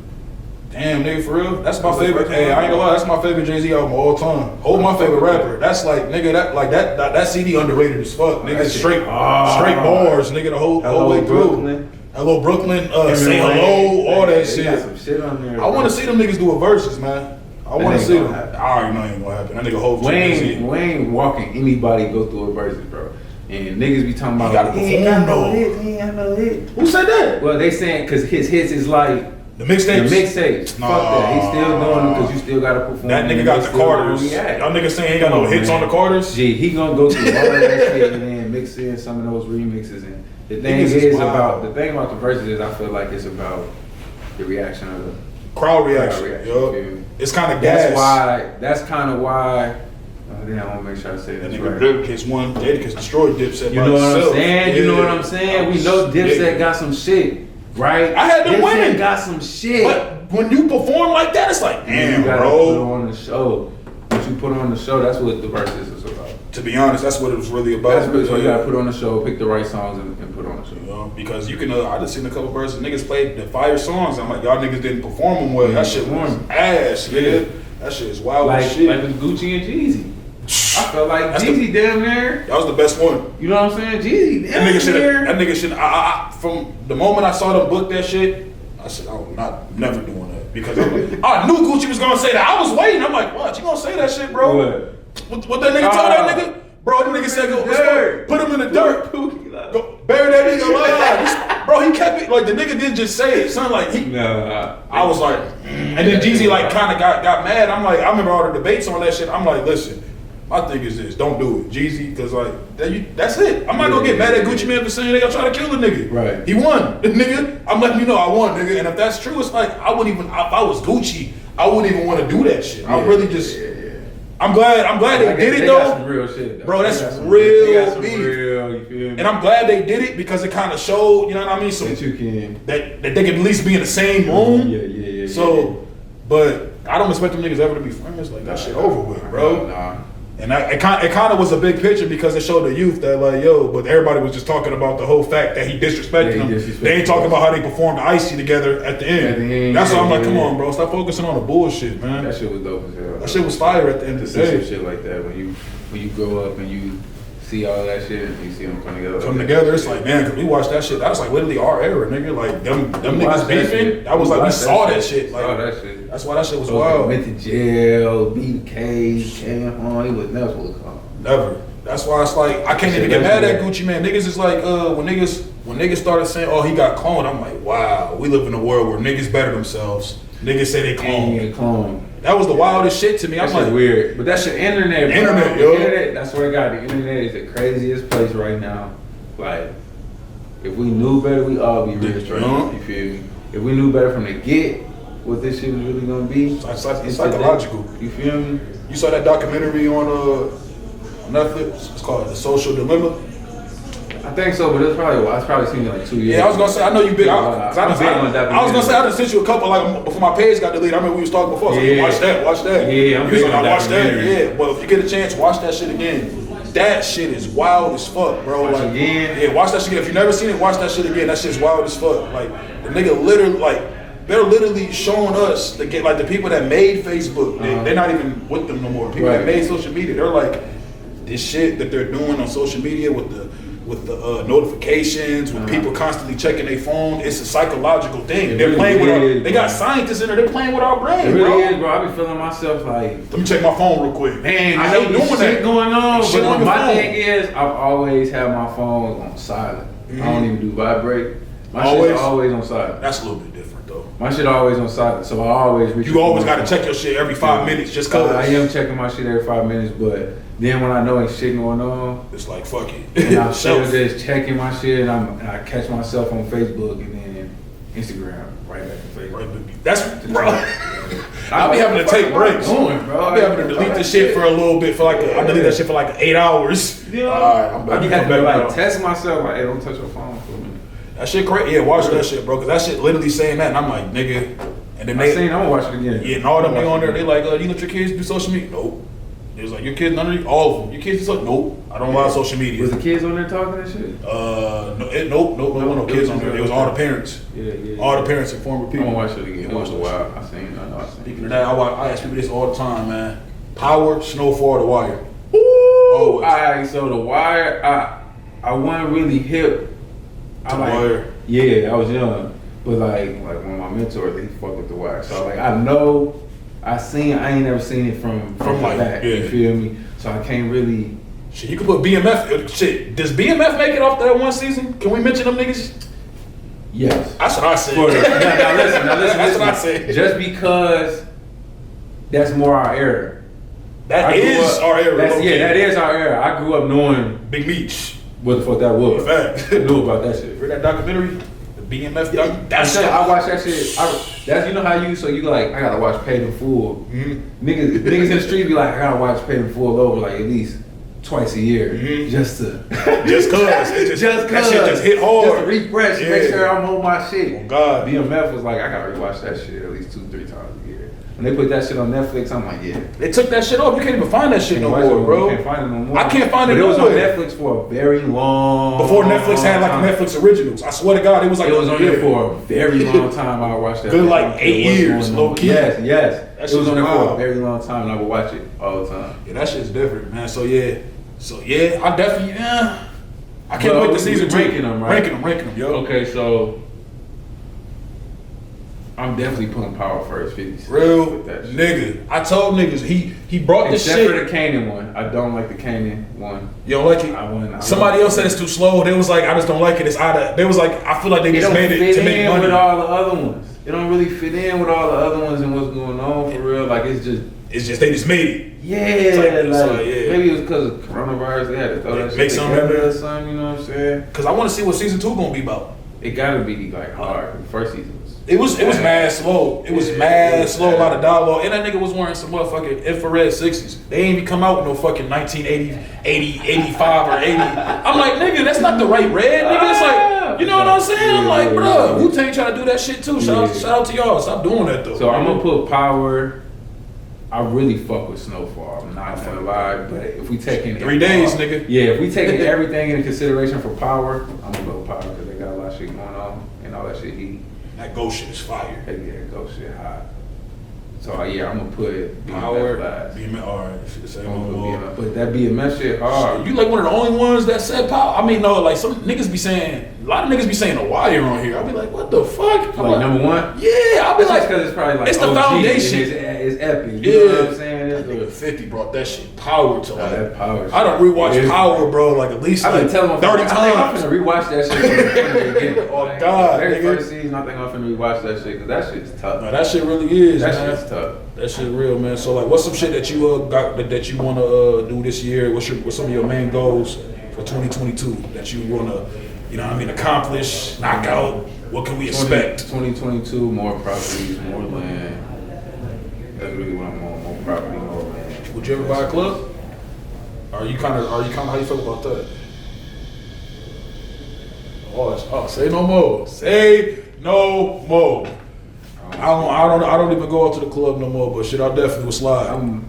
Damn, nigga, for real? That's my favorite. Hey, I ain't gonna lie, that's my favorite Jay-Z album of all time. Hold my favorite rapper. That's like, nigga, that CD underrated as fuck. Nigga, straight bars, nigga, the whole way through. Hello Brooklyn, Say Hello, all that shit. Got some shit on there. I want to see them niggas do a versus, man. I want to see them. I already know it ain't gonna happen. That nigga Hov Wayne walking anybody go through a versus, bro. And niggas be talking about, he gotta perform though. He ain't got no hit. Who said that? Well, they saying because his hits is like the mixtapes. Fuck that. He's still doing them because you still gotta perform. That nigga got the Carters. Y'all niggas saying he ain't got no hits on the Carters. Gee, he gonna go through all that shit and then mix in some of those remixes and. The thing about the verses is I feel like it's about the reaction of the crowd reaction. It's kind of gas. That's kind of why. Oh, damn, I want to make sure I say that nigga right. Dipkins won. Jadakiss destroyed Dipset. You know what I'm saying? Yeah. You know what I'm saying? We know Dipset got some shit, right? I had them winning. Got some shit. But when you perform like that, it's like, damn, you gotta bro. Put on the show. What you put on the show, that's what the verses is about. To be honest, that's what it was really about. That's really, so you gotta put on the show, pick the right songs, and put on the show. You know, because you can, I just seen a couple verses, niggas played the fire songs. I'm like, y'all niggas didn't perform them well. That shit was ass, nigga. That shit is wild as shit. Like with Gucci and Jeezy. I felt like Jeezy damn near. That was the best one. You know what I'm saying? Jeezy damn near. That nigga should. From the moment I saw them book that shit, I said, I'm never doing that. Because I knew Gucci was gonna say that. I was waiting. I'm like, what? You gonna say that shit, bro? What that nigga told that nigga? Bro, the nigga said, put him in the dirt. Go bury that nigga alive. Bro, he kept it. Like, the nigga didn't just say it. Son, like, I was like, and then Jeezy, like, kind of got mad. I'm like, I remember all the debates on that shit. I'm like, listen, my thing is this. Don't do it. Jeezy, because, like, that's it. I'm not going to get mad at Gucci Mane for saying they going to try to kill the nigga. Right. He won. Nigga, I'm letting you know I won, nigga. And if that's true, it's like, I wouldn't even, if I was Gucci, I wouldn't even want to do that shit. I really just... I'm glad they did it though. Got some real shit, though. Bro, that's real. They got some real, you feel me? And I'm glad they did it because it kind of showed, you know what I mean? That they can at least be in the same room. Yeah. So, but I don't expect them niggas ever to be friends. Like, that shit over with, bro. Nah. And it kind of was a big picture because it showed the youth that, like, yo, but everybody was just talking about the whole fact that he disrespected them. They ain't talking about how they performed Icy together at the end. That's why I'm like, come on, bro, stop focusing on the bullshit, man. That shit was dope as hell. That shit was fire at the end of the day. Some shit like that when you grow up and you see all that shit and you see them come together. It's like, man, cause we watched that shit. That was like literally our era, nigga. Like them niggas beefing. That was like we saw that shit. Like that shit. That's why that shit was wild. Went to jail, beat the cage, came home. He was never supposed to come. Never. That's why it's like I can't even get mad at Gucci Mane. Niggas is like when niggas started saying, oh, he got cloned. I'm like, wow, we live in a world where niggas better themselves. Niggas say they cloned. That was the wildest shit to me. I'm like, weird. But that's your internet, bro. Internet, yo. Internet, that's where I got the internet is the craziest place right now. Like, if we knew better, we all be rich right now. You feel me? If we knew better from the get what this shit was really gonna be. It's psychological. You feel me? You saw that documentary on Netflix? It's called The Social Dilemma. I think so, but it's probably seen like 2 years. Yeah, I was gonna say, I know you big. I was gonna say, I just sent you a couple, like, before my page got deleted. I remember we was talking before. So yeah. Watch that. Yeah, I'm big on that. Watch that. Yeah, but if you get a chance, watch that shit again. That shit is wild as fuck, bro. Watch it again? Yeah, watch that shit again. If you never seen it, watch that shit again. That shit's wild as fuck. Like, the nigga literally, like, they're literally showing us the people that made Facebook. They're not even with them no more. People that made social media. They're like, this shit that they're doing on social media with with the notifications, with people constantly checking their phone. It's a psychological thing. They're playing with our, they got scientists in there. They're playing with our brain, it really bro. is, bro. I be feeling myself like, let me check my phone real quick. Man, I know hate doing shit that. going on. Shit But on my your phone. thing is, I've always had my phone on silent. I don't even do vibrate. My Always? shit's always on silent. That's a little bit different though. My shit always on silent, so I always reach. You always got to check your shit every 5 minutes, just cause. I am checking my shit every 5 minutes, but then when I know ain't shit going on, It's like fuck it. and I'm still just checking my shit, and I catch myself on Facebook and then Instagram, right back to Facebook. Right, that's bro. I be having to take breaks. Bro. I be having to delete this shit for a little bit, I delete that shit for like 8 hours. Yeah. Alright, I'm back. I be having I'm to back like now. test myself, like, hey, don't touch your phone for a minute. That shit crazy. Yeah, watch that shit, bro. Cause that shit literally saying that, and I'm like, nigga. And then I'm gonna watch it again. yeah, and all them niggas on there, they like, you let your kids do social media? Nope. It was like, your kids, none of you, all of them. Your kids do social? Nope. I don't allow social media. Was the kids on there talking that shit? Nope. No kids on there. It was all the parents. Yeah. All the parents and former I'm people. gonna watch it again. Once in a while. I know. Speaking of that, I ask people this all the time, man. Power, Snowfall, The Wire. Always. Alright, so The Wire, I wasn't really hip. The Wire. Yeah, I was young. But like one of my mentors, he fucked with The Wire. So like I know, I ain't never seen it from like, back. yeah. You feel me? So I can't really. Shit, you can put BMF. Shit, does BMF make it off that one season? Can we mention them niggas? Yes. That's what I said. Now listen. That's what I said. Just because that's more our era. That is our era. That is our era. I grew up knowing Big Meech. what the fuck that was. Fact. I knew about that shit. Read that documentary? The BMF documentary? That's I watched that shit. That's, you know how you, so you like, I gotta watch Paid in Full. Mm-hmm. Niggas in the street be like, I gotta watch Paid in Full over like at least twice a year. Mm-hmm. Just to. Just cause. That shit just hit hard. Just to refresh, make sure I'm on my shit. Oh, God. BMF was like, I gotta rewatch that shit at least 2-3 times a year. When they put that shit on Netflix, I'm like, yeah. They took that shit off. You can't even find that shit no Can't more, watch it, bro. Can't find it no more. I can't find it But it was on nowhere. Netflix for a very long. Before Netflix had like time. Netflix originals. I swear to God, it was like It was on there for a very long time. I watched that. Good, I like don't care 8 what's years, going on. low key. Yes. That It was shit's on there for a wild. very long time, and I would watch it all the time. Yeah, that shit's different, man. So yeah, I definitely, I can't wait to season 2. Ranking them, right? Ranking them, yo. Okay, so I'm definitely putting Power first. 50 Real with that shit. nigga. I told niggas he brought this Except shit. for the Kanan one. I don't like the Kanan one. You don't like it? Somebody else said it's too slow. They was like, I just don't like it. It's out of. They was like, I feel like they just made it to make money. With all the other ones. It don't really fit in with all the other ones and what's going on for real. Like it's just they just made it. Yeah, yeah. Maybe it was because of coronavirus. They had to throw that shit Make something together happen. or something. You know what I'm saying? Cause I want to see what season 2 gonna be about. It gotta be like hard. The first season was. It was mad slow. It was mad slow. A lot of dialogue. And that nigga was wearing some motherfucking infrared 60s. They ain't even come out with no fucking 1980, 80, 85 or 80. I'm like, nigga, that's not the right red, nigga. It's like, you know what I'm saying? I'm like, bro, Wu-Tang trying to do that shit too. Shout out to y'all. Stop doing that though. So I'm gonna put Power. I really fuck with Snowfall. I'm not gonna lie, but if we taking 3 days, nigga. Yeah, if we taking everything into consideration for Power, I'm gonna go Power because they got a lot of shit going on and all that shit heat. That ghost shit is fire. Yeah, go shit hot. So yeah, I'm gonna put Power, BMF last. BMF, alright, shit, say I'm no gonna put more. BMF, but that BMF shit hard. You like one of the only ones that said power? I mean, no, like some niggas be saying, a lot of niggas be saying The Wire on here. I'll be like, what the fuck? Like number one? Yeah, I'll be That's like, because it's probably like it's the OG, foundation. It's epic. Yeah. You know what I'm saying? That nigga 50 brought that shit power to like. That Power. I don't rewatch Yeah. Power, bro, like at least I've like been telling my 30 I think I'm times. finna rewatch that shit from the beginning. Oh, Like, God, very nigga. first season, I think I'm finna rewatch that shit because that shit's tough. No, that shit really is, That man. shit's tough. That shit real, man. So like, what's some shit that you got that you wanna do this year? What's some of your main goals for 2022 that you wanna, you know what I mean, accomplish, knock out? What can we expect? 2022, more properties, more land. That's really what I'm on. More property, more land. Would you ever buy a club? Are you kind of how you feel about that? Say no more. Say no more. I don't even go out to the club no more. But shit, I definitely will slide. I'm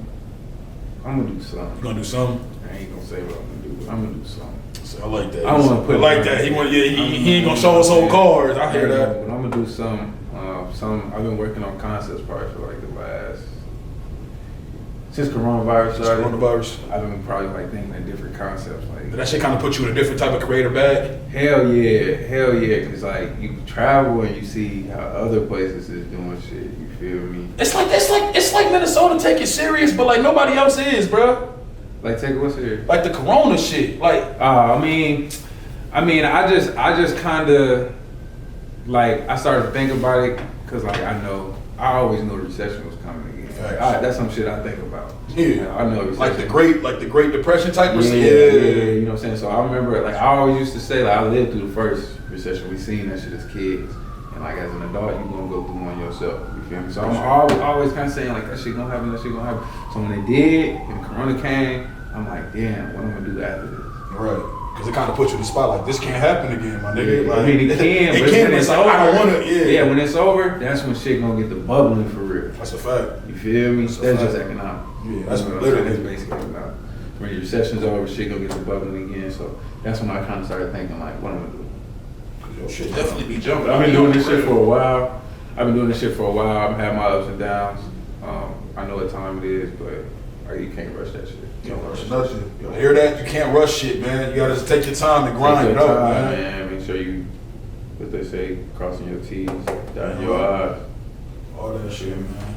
gonna do something. You gonna do something? I ain't gonna say what I'm gonna do, but I'm gonna do something. So I like that. I wanna put I like it that. right. He ain't gonna show us old cards. I hear that. But I'm gonna do some. I've been working on concepts probably for like the last Since coronavirus started, I've been probably like thinking of different concepts. Like that shit kind of put you in a different type of creator bag. Hell yeah, because like you travel and you see how other places is doing shit. You feel me? It's like Minnesota take it serious, but like nobody else is, bro. Like take it what's serious? Like the Corona shit. Like I mean, I just kind of like I started to think about it because like I always knew the recession was coming again. Like, that's some shit I think about. Yeah, I know like the Great Depression type of shit. Yeah, you know what I'm saying. So I remember, like I always used to say, like I lived through the first recession. We seen that shit as kids, and like as an adult, you gonna go through one yourself. You feel me? So I'm always kind of saying like that shit gonna happen. So when it did, and Corona came, I'm like, damn, what am I gonna do after this? Right. Because it kind of puts you in the spot like this can't happen again, my nigga. Yeah, like, I mean, it can, but when it's like, over, I don't want to. Yeah, when it's over, that's when shit gonna get the bubbling for real. That's a fact. You feel me? That's just economic. Yeah, that's literally that's basically economic. When your recession's over, shit gonna get the bubbling again. So that's when I kind of started thinking like, what am I gonna do? Your shit definitely be jumping. I've been doing this shit for a while. I've had my ups and downs. I know what time it is, but you can't rush that shit. You can't rush nothing. You hear that? You can't rush shit, man. You gotta just take your time and grind it up, man. Make sure you, what they say, crossing your T's, dotting your I's. All that shit, man.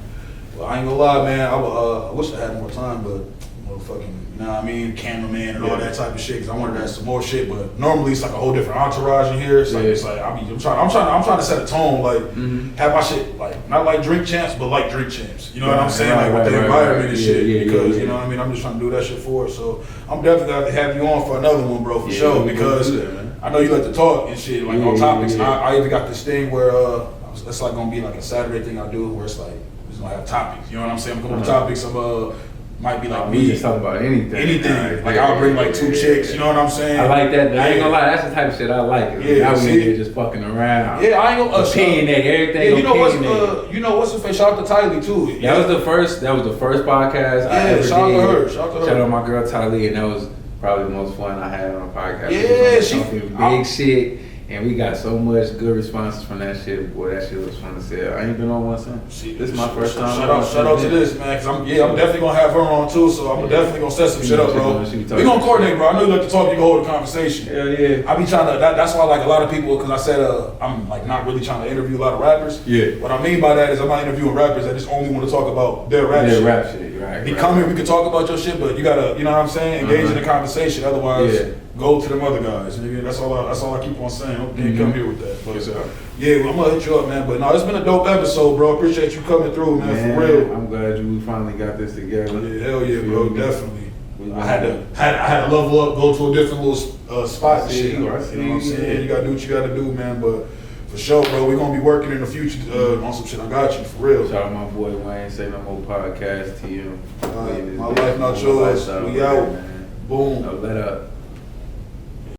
Well, I ain't gonna lie, man. I wish I had more time, but motherfucking, you know what I mean, cameraman and all that type of shit. Because I wanted to add some more shit, but normally it's like a whole different entourage in here. It's like I'm trying to set a tone, like have my shit like not like drink champs, but like drink champs. You know what I'm saying? Like with the environment and shit. Because you know what I mean. I'm just trying to do that shit for it. So I'm definitely gonna have you on for another one, bro, for sure. Because I know you like to talk and shit, like on topics. I even got this thing where it's like gonna be like a Saturday thing I do, where it's like just gonna have topics. You know what I'm saying? I'm coming with topics of might be like me. Just talk about anything. Anything. Like I'll bring like two chicks. You know what I'm saying? I like that. I ain't gonna lie. That's the type of shit I like. Yeah, now we here just fucking around. Yeah, I ain't gonna opinionate everything. Yeah, you know what's the face? Shout out to Tylee too. That was the first podcast I ever did. Shout out to her. Shout out my girl Tylee, and that was probably the most fun I had on a podcast. Yeah, she big shit. And we got so much good responses from that shit. Boy, that shit was fun to say. I ain't been on one since. This is my first time. Shout out to this, man. Cause I'm definitely gonna have her on too. So I'm definitely gonna set some shit up, bro. We gonna coordinate, bro. I know you like to talk. You can hold a conversation. Hell yeah. I be trying to. That's why like a lot of people, cause I said I'm like not really trying to interview a lot of rappers. Yeah. What I mean by that is I'm not interviewing rappers that just only want to talk about their rap shit. Right. Come here, we can talk about your shit, but you gotta, you know what I'm saying, engage in the conversation. Otherwise, go to them other guys. That's all I keep on saying. Okay, come here with that. But yeah, I'm gonna hit you up, man. But no, it's been a dope episode, bro. Appreciate you coming through, man. For real. I'm glad we finally got this together. Yeah, hell yeah, bro. Definitely. I had to level up, go to a different little spot and shit. You know what I'm saying? You gotta do what you gotta do, man. But for sure, bro, we're gonna be working in the future on some shit. I got you, for real. Shout out my boy Wayne, Say No More Podcast, TM. My life not yours. We out. Boom. Let up.